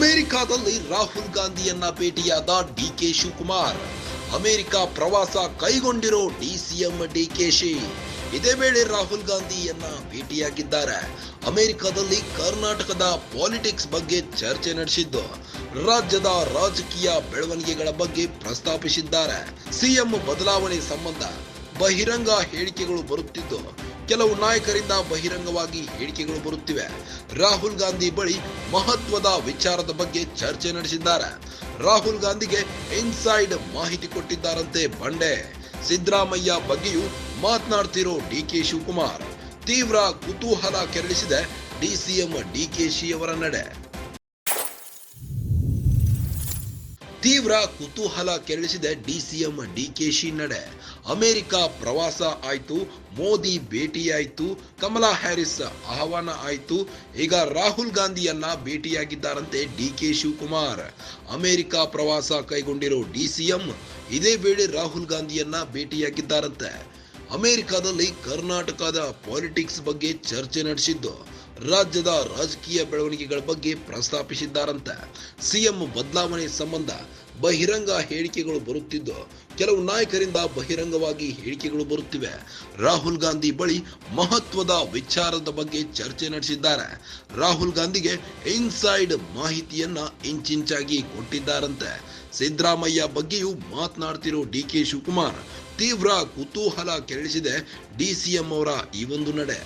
ಅಮೆರಿಕಾದಲ್ಲಿ ರಾಹುಲ್ ಗಾಂಧಿಯನ್ನ ಭೇಟಿಯಾದ DK Shivakumar. America ಪ್ರವಾಸ ಕೈಗೊಂಡಿರೋ ಡಿಸಿಎಂ ಡಿಕೆಶಿ. ಇದೇ ವೇಳೆ ರಾಹುಲ್ ಗಾಂಧಿಯನ್ನ ಭೇಟಿಯಾಗಿದ್ದಾರೆ. ಅಮೆರಿಕದಲ್ಲಿ ಕರ್ನಾಟಕದ ಪಾಲಿಟಿಕ್ಸ್ ಬಗ್ಗೆ ಚರ್ಚೆ ನಡೆಸಿದ್ದು, ರಾಜ್ಯದ ರಾಜಕೀಯ ಬೆಳವಣಿಗೆಗಳ ಬಗ್ಗೆ ಪ್ರಸ್ತಾಪಿಸಿದ್ದಾರೆ. ಸಿಎಂ ಬದಲಾವಣೆ ಸಂಬಂಧ ಬಹಿರಂಗ ಹೇಳಿಕೆಗಳು ಬರುತ್ತಿದ್ದು, ಕೆಲವು ನಾಯಕರಿಂದ ಬಹಿರಂಗವಾಗಿ ಹೇಳಿಕೆಗಳು ಬರುತ್ತಿವೆ. ರಾಹುಲ್ ಗಾಂಧಿ ಬಳಿ ಮಹತ್ವದ ವಿಚಾರದ ಬಗ್ಗೆ ಚರ್ಚೆ ನಡೆಸಿದ್ದಾರೆ. ರಾಹುಲ್ ಗಾಂಧಿಗೆ ಇನ್ಸೈಡ್ ಮಾಹಿತಿ ಕೊಟ್ಟಿದ್ದಾರಂತೆ ಬಂಡೆ. ಸಿದ್ದರಾಮಯ್ಯ ಬಗ್ಗೆಯೂ ಮಾತನಾಡ್ತಿರೋ ಡಿಕೆ ಶಿವಕುಮಾರ್. ತೀವ್ರ ಕುತೂಹಲ ಕೆರಳಿಸಿದೆ ಡಿಸಿಎಂ ಡಿಕೆಶಿ ಅವರ ನಡೆ. ತೀವ್ರ ಕುತೂಹಲ ಕೆರಳಿಸಿದೆ ಡಿಸಿಎಂ ಡಿಕೆಶಿ ನಡೆ. ಅಮೆರಿಕ ಪ್ರವಾಸ ಆಯ್ತು, ಮೋದಿ ಭೇಟಿಯಾಯ್ತು, ಕಮಲಾ ಹ್ಯಾರಿಸ್ ಆಹ್ವಾನ ಆಯ್ತು. ಈಗ ರಾಹುಲ್ ಗಾಂಧಿಯನ್ನ ಭೇಟಿಯಾಗಿದ್ದಾರಂತೆ ಡಿಕೆ ಶಿವಕುಮಾರ್. ಅಮೆರಿಕ ಪ್ರವಾಸ ಕೈಗೊಂಡಿರೋ ಡಿಸಿಎಂ ಇದೇ ವೇಳೆ ರಾಹುಲ್ ಗಾಂಧಿಯನ್ನ ಭೇಟಿಯಾಗಿದ್ದಾರಂತೆ. ಅಮೆರಿಕದಲ್ಲಿ ಕರ್ನಾಟಕದ ಪಾಲಿಟಿಕ್ಸ್ ಬಗ್ಗೆ ಚರ್ಚೆ ನಡೆಸಿದ್ದು, ರಾಜ್ಯದ ರಾಜಕೀಯ ಬೆಳವಣಿಗೆಗಳ ಬಗ್ಗೆ ಪ್ರಸ್ತಾಪಿಸಿದ್ದಾರಂತೆ. ಸಿಎಂ ಬದಲಾವಣೆ ಸಂಬಂಧ ಬಹಿರಂಗ ಹೇಳಿಕೆಗಳು ಬರುತ್ತಿದ್ದು, ಕೆಲವು ನಾಯಕರಿಂದ ಬಹಿರಂಗವಾಗಿ ಹೇಳಿಕೆಗಳು ಬರುತ್ತಿವೆ. ರಾಹುಲ್ ಗಾಂಧಿ ಬಳಿ ಮಹತ್ವದ ವಿಚಾರದ ಬಗ್ಗೆ ಚರ್ಚೆ ನಡೆಸಿದ್ದಾರೆ. ರಾಹುಲ್ ಗಾಂಧಿಗೆ ಇನ್ಸೈಡ್ ಮಾಹಿತಿಯನ್ನ ಇಂಚಿಂಚಾಗಿ ಕೊಟ್ಟಿದ್ದಾರಂತೆ. ಸಿದ್ದರಾಮಯ್ಯ ಬಗ್ಗೆಯೂ ಮಾತನಾಡ್ತಿರೋ ಡಿಕೆ ಶಿವಕುಮಾರ್. ತೀವ್ರ ಕುತೂಹಲ ಕೆರಳಿಸಿದೆ ಡಿಸಿಎಂ ಅವರ ಈ ಒಂದು ನಡೆ.